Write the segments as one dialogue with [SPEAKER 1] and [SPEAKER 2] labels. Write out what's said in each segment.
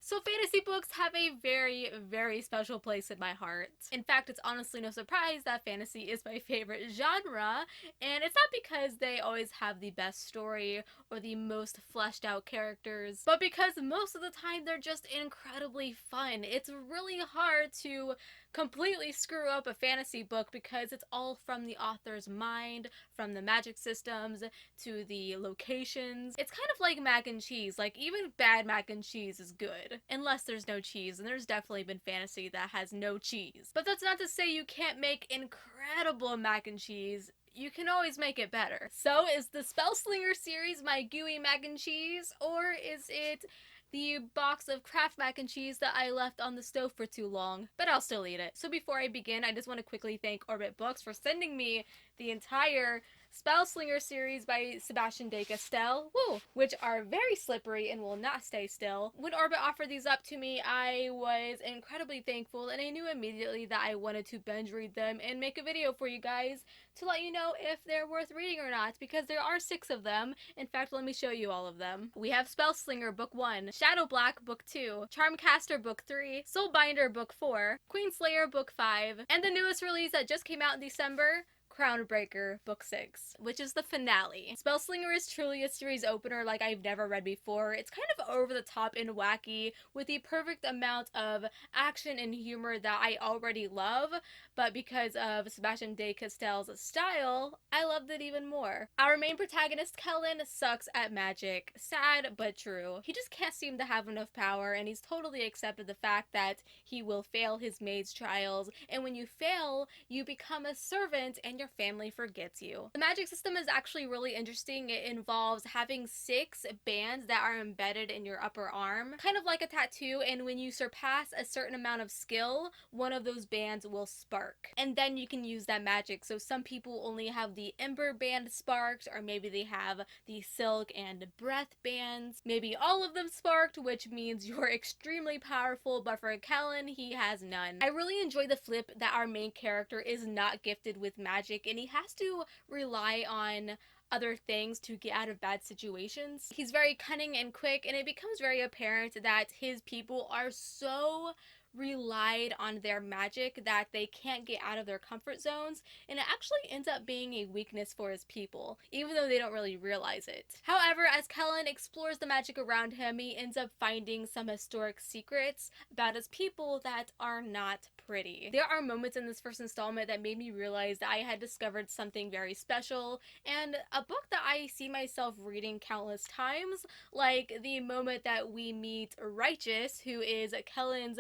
[SPEAKER 1] So fantasy books have a very, very special place in my heart. In fact, it's honestly no surprise that fantasy is my favorite genre, and it's not because they always have the best story or the most fleshed out characters, but because most of the time they're just incredibly fun. It's really hard to completely screw up a fantasy book because it's all from the author's mind, from the magic systems to the locations. It's kind of like mac and cheese. Like, even bad mac and cheese is good, unless there's no cheese, and there's definitely been fantasy that has no cheese. But that's not to say you can't make incredible mac and cheese. You can always make it better. So, is the Spellslinger series my gooey mac and cheese, or is it the box of Kraft mac and cheese that I left on the stove for too long? But I'll still eat it. So before I begin, I just want to quickly thank Orbit Books for sending me the entire Spellslinger series by Sebastian de Castell, woo, which are very slippery and will not stay still. When Orbit offered these up to me, I was incredibly thankful, and I knew immediately that I wanted to binge read them and make a video for you guys to let you know if they're worth reading or not, because there are 6 of them. In fact, let me show you all of them. We have Spellslinger Book 1, Shadow Black Book 2, Charmcaster Book 3, Soulbinder Book 4, Queenslayer Book 5, and the newest release that just came out in December, Crownbreaker Book 6, which is the finale. Spellslinger is truly a series opener like I've never read before. It's kind of over the top and wacky with the perfect amount of action and humor that I already love, but because of Sebastian de Castell's style, I loved it even more. Our main protagonist, Kellen, sucks at magic. Sad, but true. He just can't seem to have enough power, and he's totally accepted the fact that he will fail his maid's trials, and when you fail, you become a servant and your family forgets you. The magic system is actually really interesting. It involves having 6 bands that are embedded in your upper arm, kind of like a tattoo, and when you surpass a certain amount of skill, one of those bands will spark. And then you can use that magic. So some people only have the Ember band sparked, or maybe they have the Silk and Breath bands. Maybe all of them sparked, which means you're extremely powerful, but for Kellen, he has none. I really enjoy the flip that our main character is not gifted with magic, and he has to rely on other things to get out of bad situations. He's very cunning and quick, and it becomes very apparent that his people are so relied on their magic that they can't get out of their comfort zones, and it actually ends up being a weakness for his people, even though they don't really realize it. However, as Kellen explores the magic around him, he ends up finding some historic secrets about his people that are not pretty. There are moments in this first installment that made me realize that I had discovered something very special, and a book that I see myself reading countless times, like the moment that we meet Righteous, who is Kellen's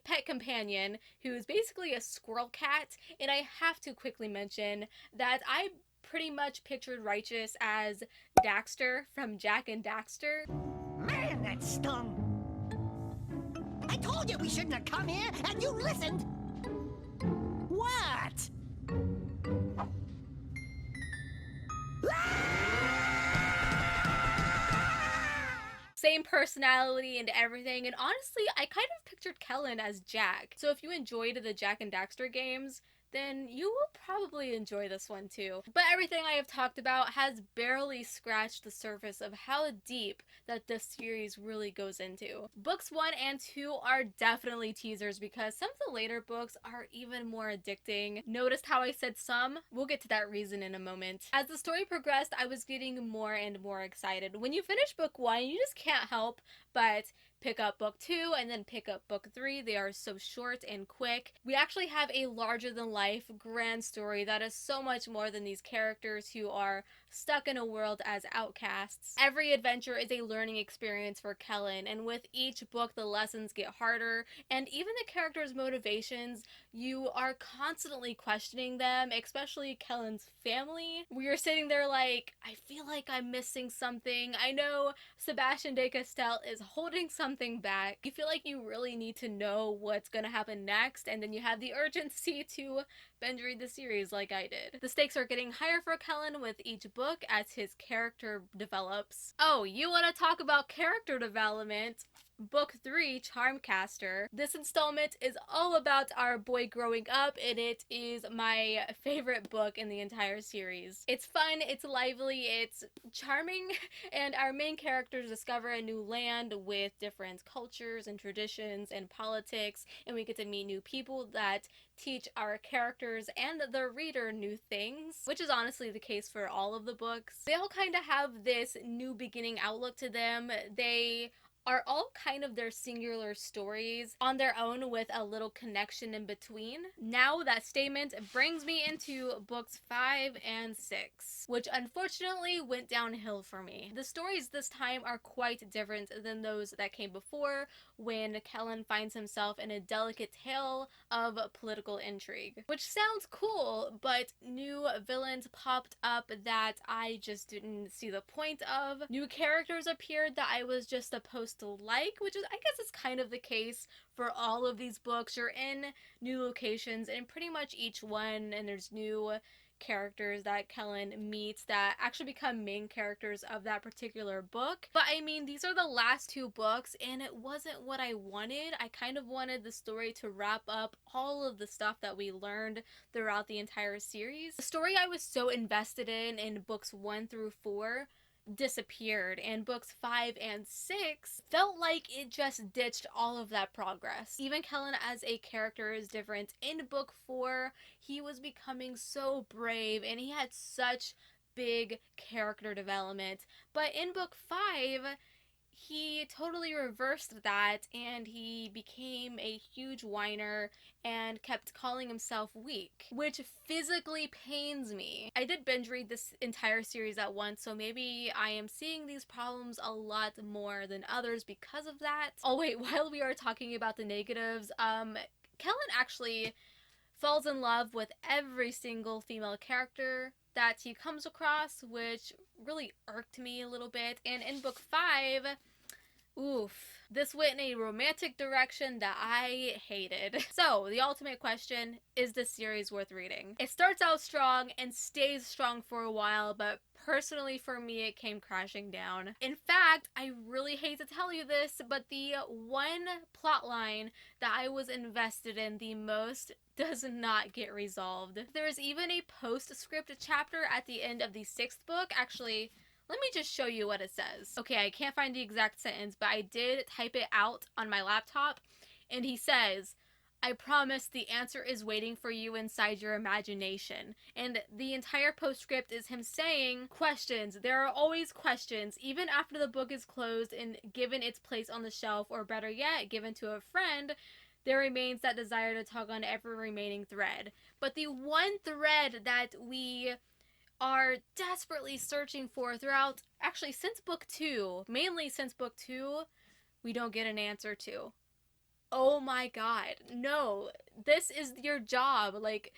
[SPEAKER 1] pet companion, who is basically a squirrel cat. And I have to quickly mention that I pretty much pictured Righteous as Daxter from Jack and Daxter.
[SPEAKER 2] Man, that stung! I told you we shouldn't have come here, and you listened! What?
[SPEAKER 1] Same personality and everything, and honestly, I kind of pictured Kellen as Jack. So if you enjoyed the Jack and Daxter games, then you will probably enjoy this one too. But everything I have talked about has barely scratched the surface of how deep that this series really goes into. Books 1 and 2 are definitely teasers because some of the later books are even more addicting. Noticed how I said some? We'll get to that reason in a moment. As the story progressed, I was getting more and more excited. When you finish book 1, you just can't help but pick up book 2 and then pick up book 3. They are so short and quick. We actually have a larger than life grand story that is so much more than these characters who are stuck in a world as outcasts. Every adventure is a learning experience for Kellen, and with each book the lessons get harder, and even the characters' motivations, you are constantly questioning them, especially Kellen's family. We are sitting there like, I feel like I'm missing something. I know Sebastian de Castell is holding something back. You feel like you really need to know what's gonna happen next, and then you have the urgency to binge read the series like I did. The stakes are getting higher for Kellen with each book as his character develops. Oh, you want to talk about character development? Book 3, Charmcaster. This installment is all about our boy growing up, and it is my favorite book in the entire series. It's fun, it's lively, it's charming, and our main characters discover a new land with different cultures and traditions and politics, and we get to meet new people that teach our characters and the reader new things, which is honestly the case for all of the books. They all kind of have this new beginning outlook to them. They are all kind of their singular stories on their own with a little connection in between. Now that statement brings me into books 5 and 6, which unfortunately went downhill for me. The stories this time are quite different than those that came before, when Kellen finds himself in a delicate tale of political intrigue. Which sounds cool, but new villains popped up that I just didn't see the point of. New characters appeared that I was just supposed to like, which is, I guess, is kind of the case for all of these books. You're in new locations in pretty much each one, and there's new characters that Kellen meets that actually become main characters of that particular book. But I mean, these are the last 2 books, and it wasn't what I wanted. I kind of wanted the story to wrap up all of the stuff that we learned throughout the entire series. The story I was so invested in books 1 through 4 disappeared, and books 5 and 6 felt like it just ditched all of that progress. Even Kellen as a character is different. In book 4, he was becoming so brave and he had such big character development, but in book 5 he totally reversed that, and he became a huge whiner and kept calling himself weak, which physically pains me. I did binge read this entire series at once, so maybe I am seeing these problems a lot more than others because of that. Oh wait, while we are talking about the negatives, Kellen actually falls in love with every single female character that he comes across, which really irked me a little bit. And in book 5, oof, this went in a romantic direction that I hated. So, the ultimate question, is this series worth reading? It starts out strong and stays strong for a while, but personally for me it came crashing down. In fact, I really hate to tell you this, but the one plot line that I was invested in the most does not get resolved. There's even a postscript chapter at the end of the 6th book. Actually, let me just show you what it says. Okay, I can't find the exact sentence, but I did type it out on my laptop, and he says, "I promise the answer is waiting for you inside your imagination." And the entire postscript is him saying, questions, there are always questions, even after the book is closed and given its place on the shelf, or better yet, given to a friend, there remains that desire to tug on every remaining thread. But the one thread that we are desperately searching for throughout, actually since book 2, mainly since book 2, we don't get an answer to. Oh my god, no, this is your job. Like,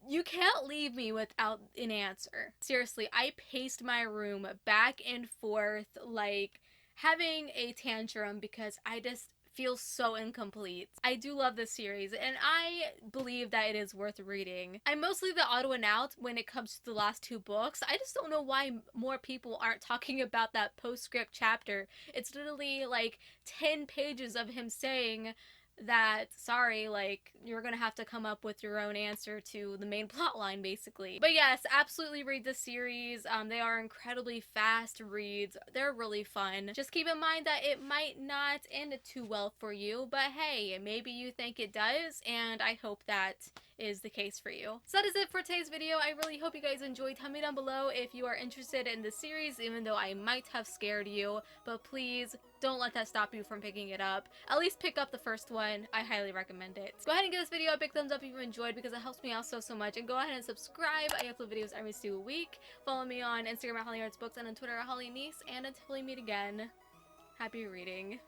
[SPEAKER 1] you can't leave me without an answer. Seriously, I paced my room back and forth like having a tantrum because I just feel so incomplete. I do love this series, and I believe that it is worth reading. I'm mostly the odd one out when it comes to the last 2 books. I just don't know why more people aren't talking about that postscript chapter. It's literally like 10 pages of him saying that, sorry, like, you're gonna have to come up with your own answer to the main plot line, basically. But yes, absolutely read the series. They are incredibly fast reads. They're really fun. Just keep in mind that it might not end too well for you, but hey, maybe you think it does, and I hope that is the case for you. So that is it for today's video. I really hope you guys enjoyed. Tell me down below if you are interested in the series, even though I might have scared you, but please don't let that stop you from picking it up. At least pick up the first one. I highly recommend it. Go ahead and give this video a big thumbs up if you enjoyed, because it helps me out so much. And go ahead and subscribe. I upload videos every single week. Follow me on Instagram at HollyArtsBooks and on Twitter at HollyNiece. And until we meet again, happy reading.